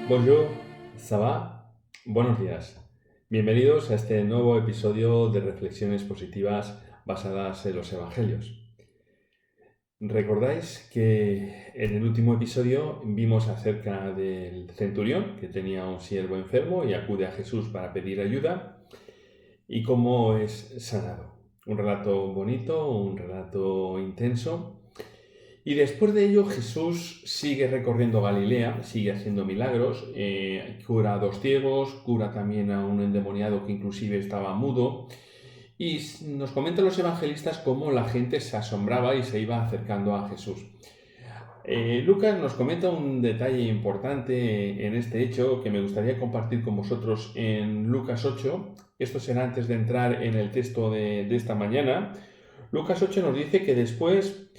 Bonjour, ça va? Buenos días. Bienvenidos a este nuevo episodio de Reflexiones Positivas basadas en los Evangelios. ¿Recordáis que en el último episodio vimos acerca del centurión que tenía un siervo enfermo y acude a Jesús para pedir ayuda y cómo es sanado? Un relato bonito, un relato intenso. Y después de ello Jesús sigue recorriendo Galilea, sigue haciendo milagros, cura a 2 ciegos, cura también a un endemoniado que inclusive estaba mudo. Y nos comentan los evangelistas cómo la gente se asombraba y se iba acercando a Jesús. Lucas nos comenta un detalle importante en este hecho que me gustaría compartir con vosotros en Lucas 8. Esto será antes de entrar en el texto de esta mañana. Lucas 8 nos dice que después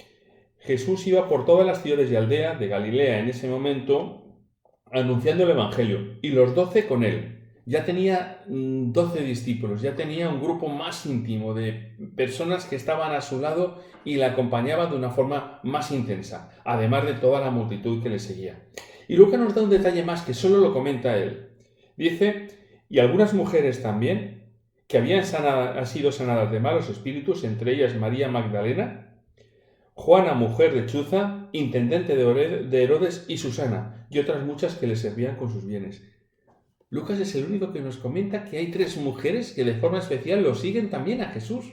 Jesús iba por todas las ciudades y aldeas de Galilea en ese momento anunciando el Evangelio, y los 12 con él. Ya tenía 12 discípulos, ya tenía un grupo más íntimo de personas que estaban a su lado y le acompañaban de una forma más intensa, además de toda la multitud que le seguía. Y Lucas nos da un detalle más que solo lo comenta él. Dice, y algunas mujeres también, que habían sido sanadas de malos espíritus, entre ellas María Magdalena, Juana, mujer de Chuza, intendente de Herodes, y Susana, y otras muchas que le servían con sus bienes. Lucas es el único que nos comenta que hay 3 mujeres que de forma especial lo siguen también a Jesús.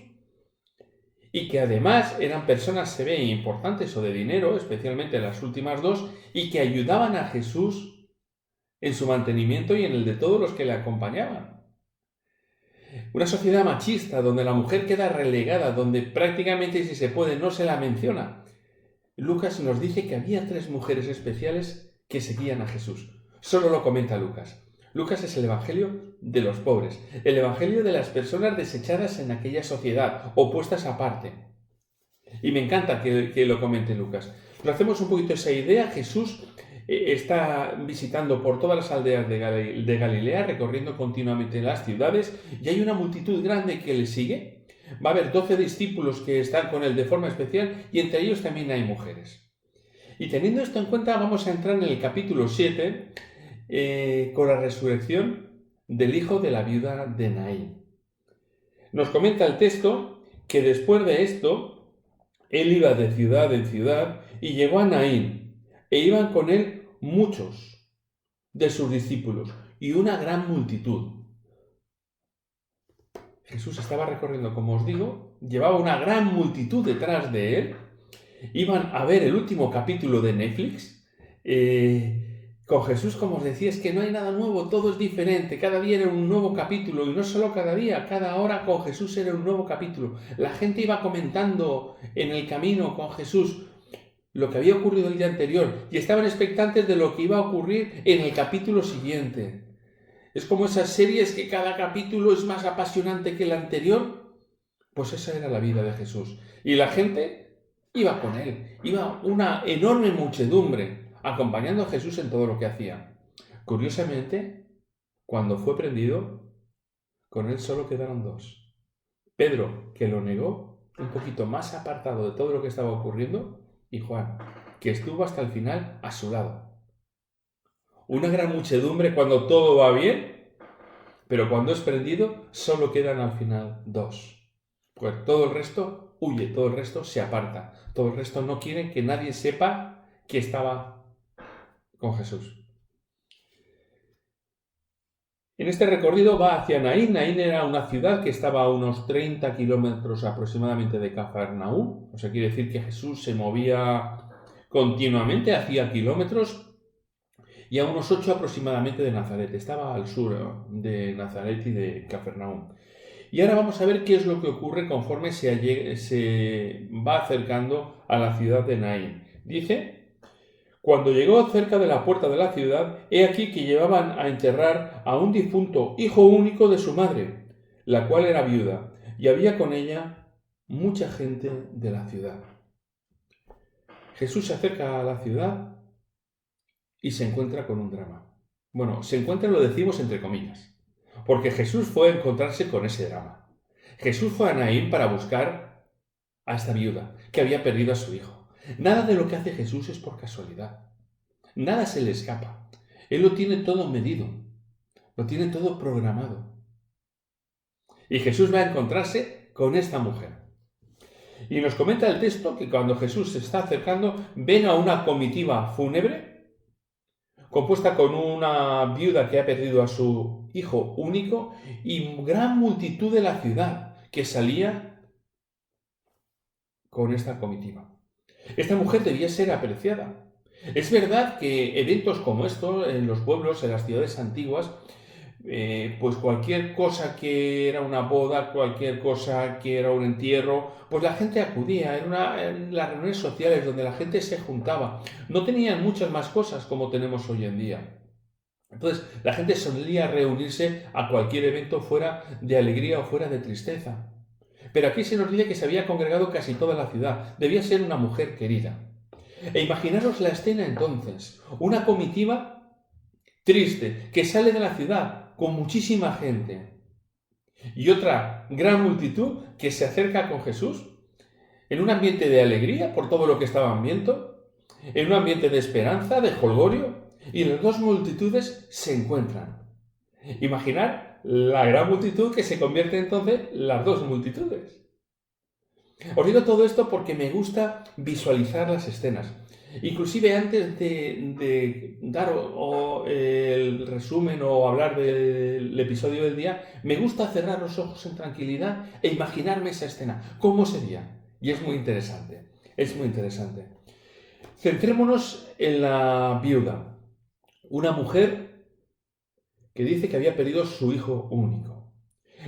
Y que además eran personas, se ve, importantes o de dinero, especialmente las últimas 2, y que ayudaban a Jesús en su mantenimiento y en el de todos los que le acompañaban. Una sociedad machista donde la mujer queda relegada, donde prácticamente, si se puede, no se la menciona. Lucas nos dice que había 3 mujeres especiales que seguían a Jesús. Solo lo comenta Lucas. Lucas es el evangelio de los pobres, el evangelio de las personas desechadas en aquella sociedad o puestas aparte. Y me encanta que lo comente Lucas. Lo hacemos un poquito esa idea. Jesús está visitando por todas las aldeas de Galilea, recorriendo continuamente las ciudades, y hay una multitud grande que le sigue. Va a haber 12 discípulos que están con él de forma especial, y entre ellos también hay mujeres. Y teniendo esto en cuenta, vamos a entrar en el capítulo 7 con la resurrección del hijo de la viuda de Naín. Nos comenta el texto que después de esto, él iba de ciudad en ciudad y llegó a Naín, e iban con él muchos de sus discípulos y una gran multitud. Jesús estaba recorriendo, como os digo, llevaba una gran multitud detrás de él. Iban a ver el último capítulo de Netflix. Con Jesús, como os decía, es que no hay nada nuevo, todo es diferente. Cada día era un nuevo capítulo, y no solo cada día, cada hora con Jesús era un nuevo capítulo. La gente iba comentando en el camino con Jesús lo que había ocurrido el día anterior y estaban expectantes de lo que iba a ocurrir en el capítulo siguiente. Es como esas series que cada capítulo es más apasionante que el anterior. Pues esa era la vida de Jesús. Y la gente iba con él. Iba una enorme muchedumbre acompañando a Jesús en todo lo que hacía. Curiosamente, cuando fue prendido, con él solo quedaron 2. Pedro, que lo negó, un poquito más apartado de todo lo que estaba ocurriendo, y Juan, que estuvo hasta el final a su lado. Una gran muchedumbre cuando todo va bien, pero cuando es prendido, solo quedan al final 2. Pues todo el resto huye, todo el resto se aparta, todo el resto no quiere que nadie sepa que estaba con Jesús. En este recorrido va hacia Naín. Naín era una ciudad que estaba a unos 30 kilómetros aproximadamente de Cafarnaúm. O sea, quiere decir que Jesús se movía continuamente, hacía kilómetros, y a unos 8 aproximadamente de Nazaret. Estaba al sur de Nazaret y de Cafarnaúm. Y ahora vamos a ver qué es lo que ocurre conforme se va acercando a la ciudad de Naín. Dice, cuando llegó cerca de la puerta de la ciudad, he aquí que llevaban a enterrar a un difunto hijo único de su madre, la cual era viuda, y había con ella mucha gente de la ciudad. Jesús se acerca a la ciudad y se encuentra con un drama. Bueno, se encuentra, lo decimos entre comillas, porque Jesús fue a encontrarse con ese drama. Jesús fue a Naín para buscar a esta viuda que había perdido a su hijo. Nada de lo que hace Jesús es por casualidad. Nada se le escapa. Él lo tiene todo medido, lo tiene todo programado. Y Jesús va a encontrarse con esta mujer. Y nos comenta el texto que cuando Jesús se está acercando, ven a una comitiva fúnebre, compuesta con una viuda que ha perdido a su hijo único y gran multitud de la ciudad que salía con esta comitiva. Esta mujer debía ser apreciada. Es verdad que eventos como estos en los pueblos, en las ciudades antiguas, pues cualquier cosa que era una boda, cualquier cosa que era un entierro, pues la gente acudía, en las reuniones sociales donde la gente se juntaba. No tenían muchas más cosas como tenemos hoy en día. Entonces, la gente solía reunirse a cualquier evento fuera de alegría o fuera de tristeza. Pero aquí se nos dice que se había congregado casi toda la ciudad. Debía ser una mujer querida. E imaginaros la escena entonces. Una comitiva triste que sale de la ciudad con muchísima gente y otra gran multitud que se acerca con Jesús en un ambiente de alegría por todo lo que estaban viendo, en un ambiente de esperanza, de jolgorio, y las dos multitudes se encuentran. Imaginar la gran multitud que se convierte entonces en las dos multitudes. Os digo todo esto porque me gusta visualizar las escenas. Inclusive antes de dar el resumen o hablar del episodio del día, me gusta cerrar los ojos en tranquilidad e imaginarme esa escena. ¿Cómo sería? Y es muy interesante. Es muy interesante. Centrémonos en la viuda. Una mujer que dice que había perdido su hijo único.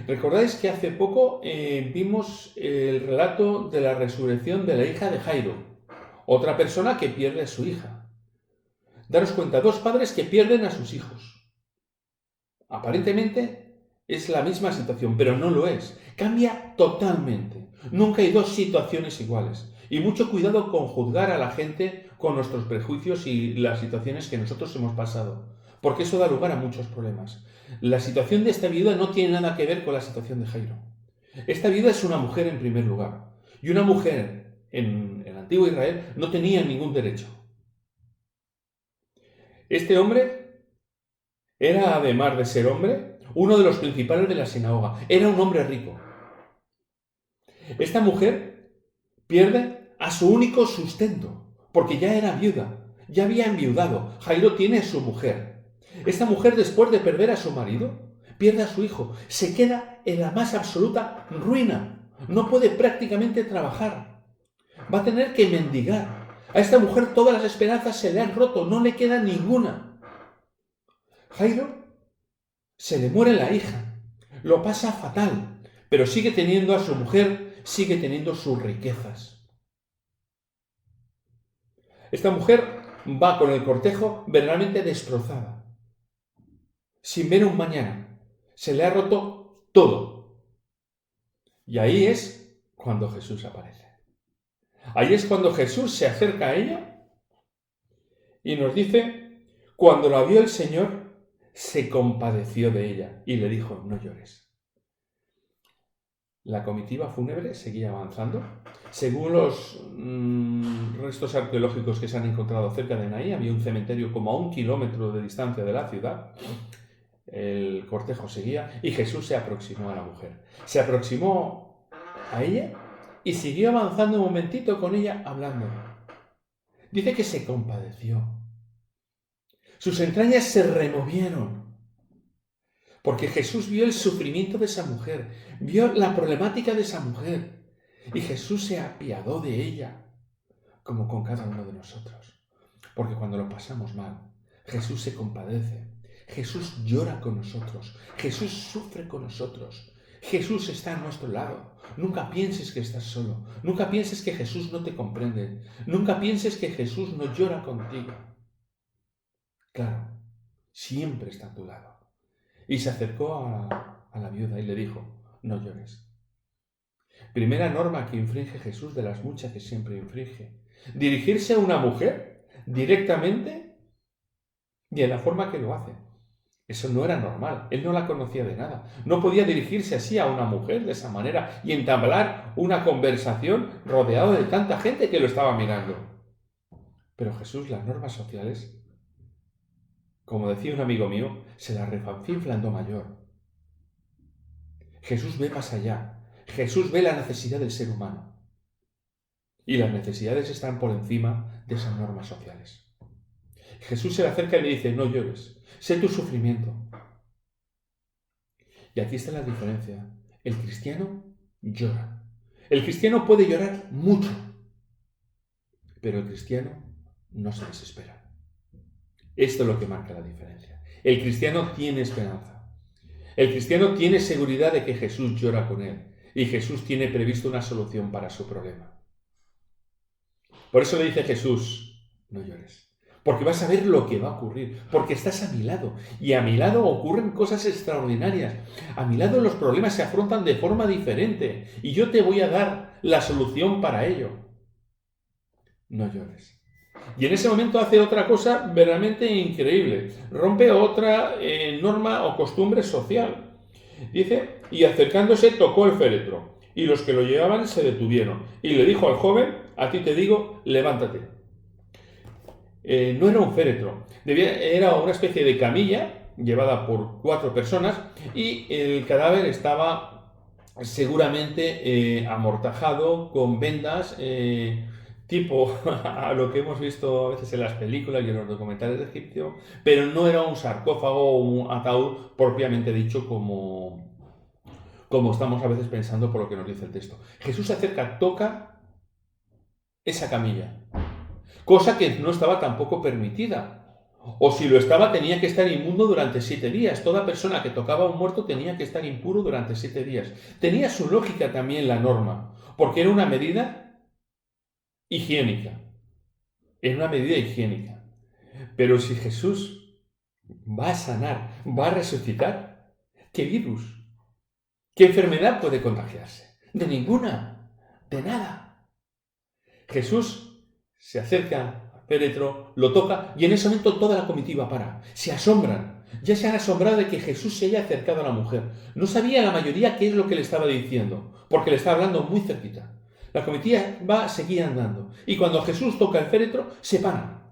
¿Recordáis que hace poco vimos el relato de la resurrección de la hija de Jairo? Otra persona que pierde a su hija. Daros cuenta, dos padres que pierden a sus hijos. Aparentemente es la misma situación, pero no lo es. Cambia totalmente. Nunca hay dos situaciones iguales. Y mucho cuidado con juzgar a la gente con nuestros prejuicios y las situaciones que nosotros hemos pasado, porque eso da lugar a muchos problemas. La situación de esta viuda no tiene nada que ver con la situación de Jairo. Esta viuda es una mujer en primer lugar. Y una mujer en el antiguo Israel no tenía ningún derecho. Este hombre era, además de ser hombre, uno de los principales de la sinagoga. Era un hombre rico. Esta mujer pierde a su único sustento, porque ya era viuda, ya había enviudado. Jairo tiene a su mujer. Esta mujer, después de perder a su marido, pierde a su hijo. Se queda en la más absoluta ruina. No puede prácticamente trabajar. Va a tener que mendigar. A esta mujer todas las esperanzas se le han roto, no le queda ninguna. Jairo se le muere la hija, lo pasa fatal, pero sigue teniendo a su mujer, sigue teniendo sus riquezas. Esta mujer va con el cortejo verdaderamente destrozada, sin ver un mañana. Se le ha roto todo. Y ahí es cuando Jesús aparece. Ahí es cuando Jesús se acerca a ella y nos dice, cuando la vio el Señor, se compadeció de ella y le dijo, no llores. La comitiva fúnebre seguía avanzando. Según los restos arqueológicos que se han encontrado cerca de Naí, había un cementerio como a 1 kilómetro de distancia de la ciudad. El cortejo seguía y Jesús se aproximó a la mujer. Se aproximó a ella y siguió avanzando un momentito con ella hablando. Dice que se compadeció. Sus entrañas se removieron. Porque Jesús vio el sufrimiento de esa mujer, vio la problemática de esa mujer, y Jesús se apiadó de ella, como con cada uno de nosotros. Porque cuando lo pasamos mal, Jesús se compadece, Jesús llora con nosotros, Jesús sufre con nosotros, Jesús está a nuestro lado. Nunca pienses que estás solo, nunca pienses que Jesús no te comprende, nunca pienses que Jesús no llora contigo. Claro, siempre está a tu lado. Y se acercó a la viuda y le dijo, no llores. Primera norma que infringe Jesús de las muchas que siempre infringe. Dirigirse a una mujer directamente y en la forma que lo hace. Eso no era normal. Él no la conocía de nada. No podía dirigirse así a una mujer de esa manera y entablar una conversación rodeado de tanta gente que lo estaba mirando. Pero Jesús, las normas sociales como decía un amigo mío, se la refanfinflando mayor. Jesús ve más allá. Jesús ve la necesidad del ser humano. Y las necesidades están por encima de esas normas sociales. Jesús se le acerca y le dice, no llores, sé tu sufrimiento. Y aquí está la diferencia. El cristiano llora. El cristiano puede llorar mucho, pero el cristiano no se desespera. Esto es lo que marca la diferencia. El cristiano tiene esperanza. El cristiano tiene seguridad de que Jesús llora con él y Jesús tiene previsto una solución para su problema. Por eso le dice Jesús, no llores, porque vas a ver lo que va a ocurrir, porque estás a mi lado y a mi lado ocurren cosas extraordinarias. A mi lado los problemas se afrontan de forma diferente y yo te voy a dar la solución para ello. No llores. Y en ese momento hace otra cosa verdaderamente increíble. Rompe otra norma o costumbre social. Dice, y acercándose tocó el féretro, y los que lo llevaban se detuvieron. Y le dijo al joven, a ti te digo, levántate. No era un féretro, era una especie de camilla llevada por 4 personas y el cadáver estaba seguramente amortajado con vendas tipo a lo que hemos visto a veces en las películas y en los documentales de Egipcio, pero no era un sarcófago o un ataúd propiamente dicho como estamos a veces pensando por lo que nos dice el texto. Jesús se acerca, toca esa camilla, cosa que no estaba tampoco permitida. O si lo estaba, tenía que estar inmundo durante 7 días. Toda persona que tocaba a un muerto tenía que estar impuro durante 7 días. Tenía su lógica también la norma, porque era una medida higiénica. Era una medida higiénica. Pero si Jesús va a sanar, va a resucitar, ¿qué virus? ¿Qué enfermedad puede contagiarse? De ninguna, de nada. Jesús se acerca al féretro, lo toca y en ese momento toda la comitiva para. Se asombran. Ya se han asombrado de que Jesús se haya acercado a la mujer. No sabía la mayoría qué es lo que le estaba diciendo, porque le estaba hablando muy cerquita. La comitiva va a seguir andando. Y cuando Jesús toca el féretro, se paran.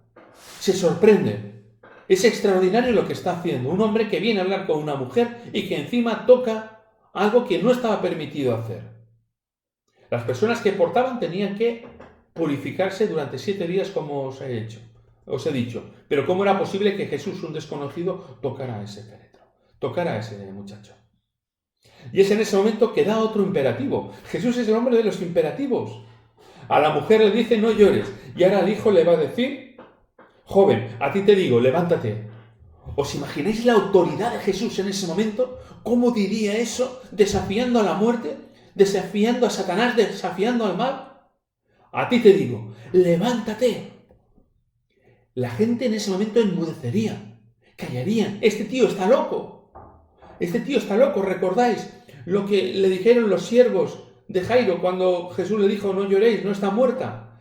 Se sorprenden. Es extraordinario lo que está haciendo. Un hombre que viene a hablar con una mujer y que encima toca algo que no estaba permitido hacer. Las personas que portaban tenían que purificarse durante 7 días, como os he dicho. Pero ¿cómo era posible que Jesús, un desconocido, tocara a ese féretro? Tocara a ese muchacho. Y es en ese momento que da otro imperativo. Jesús es el hombre de los imperativos. A la mujer le dice, no llores. Y ahora al hijo le va a decir, joven, a ti te digo, levántate. ¿Os imagináis la autoridad de Jesús en ese momento? ¿Cómo diría eso? Desafiando a la muerte, desafiando a Satanás, desafiando al mal. A ti te digo, levántate. La gente en ese momento enmudecería, callarían. Este tío está loco. Este tío está loco. ¿Recordáis lo que le dijeron los siervos de Jairo cuando Jesús le dijo, no lloréis, no está muerta?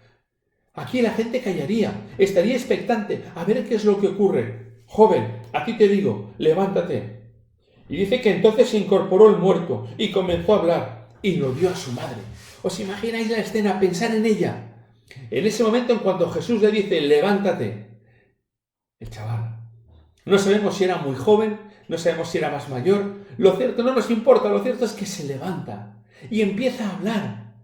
Aquí la gente callaría, estaría expectante a ver qué es lo que ocurre. Joven, a ti te digo, levántate. Y dice que entonces se incorporó el muerto y comenzó a hablar y lo dio a su madre. ¿Os imagináis la escena? Pensar en ella. En ese momento, en cuanto Jesús le dice, levántate, el chaval, no sabemos si era muy joven, no sabemos si era más mayor, lo cierto no nos importa, lo cierto es que se levanta y empieza a hablar,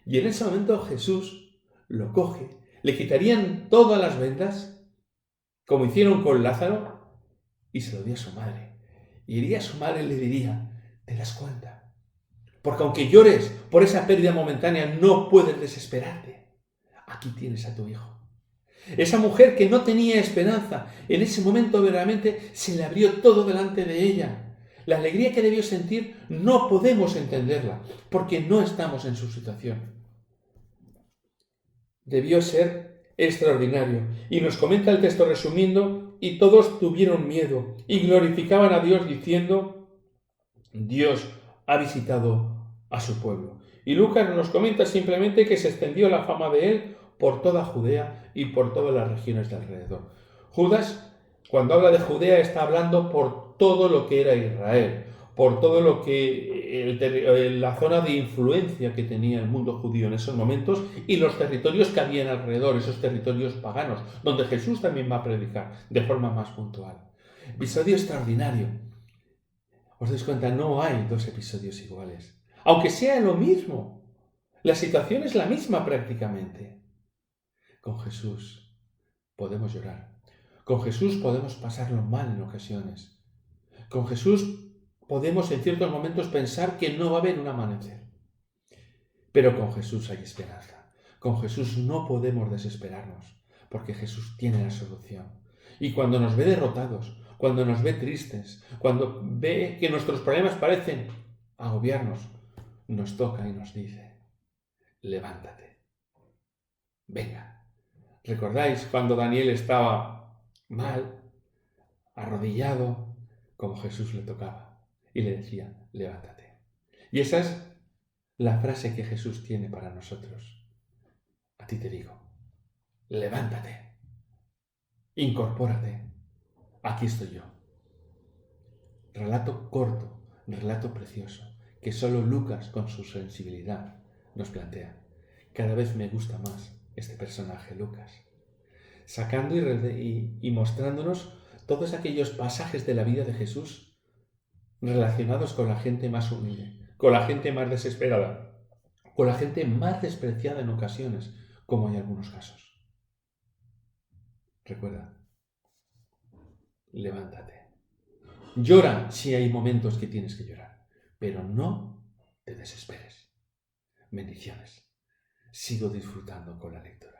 Y en ese momento Jesús lo coge, le quitarían todas las vendas, como hicieron con Lázaro, y se lo dio a su madre. Y iría a su madre y le diría, ¿te das cuenta? Porque aunque llores por esa pérdida momentánea, no puedes desesperarte. Aquí tienes a tu hijo. Esa mujer que no tenía esperanza, en ese momento verdaderamente se le abrió todo delante de ella. La alegría que debió sentir no podemos entenderla, porque no estamos en su situación. Debió ser extraordinario. Y nos comenta el texto resumiendo, y todos tuvieron miedo y glorificaban a Dios diciendo, Dios ha visitado a su pueblo. Y Lucas nos comenta simplemente que se extendió la fama de él por toda Judea y por todas las regiones de alrededor. Judas, cuando habla de Judea, está hablando por todo lo que era Israel, por todo lo que la zona de influencia que tenía el mundo judío en esos momentos y los territorios que habían alrededor, esos territorios paganos, donde Jesús también va a predicar de forma más puntual. Episodio extraordinario. Os dais cuenta, no hay dos episodios iguales. Aunque sea lo mismo, la situación es la misma prácticamente. Con Jesús podemos llorar. Con Jesús podemos pasarlo mal en ocasiones. Con Jesús podemos en ciertos momentos pensar que no va a haber un amanecer. Pero con Jesús hay esperanza. Con Jesús no podemos desesperarnos, porque Jesús tiene la solución. Y cuando nos ve derrotados, cuando nos ve tristes, cuando ve que nuestros problemas parecen agobiarnos, nos toca y nos dice, levántate, venga. ¿Recordáis cuando Daniel estaba mal, arrodillado, como Jesús le tocaba y le decía, levántate? Y esa es la frase que Jesús tiene para nosotros. A ti te digo, levántate, incorpórate, aquí estoy yo. Relato corto, relato precioso, que solo Lucas con su sensibilidad nos plantea. Cada vez me gusta más este personaje, Lucas, sacando y mostrándonos todos aquellos pasajes de la vida de Jesús relacionados con la gente más humilde, con la gente más desesperada, con la gente más despreciada en ocasiones, como hay algunos casos. Recuerda, levántate. Llora si hay momentos que tienes que llorar, pero no te desesperes. Bendiciones. Sigo disfrutando con la lectura.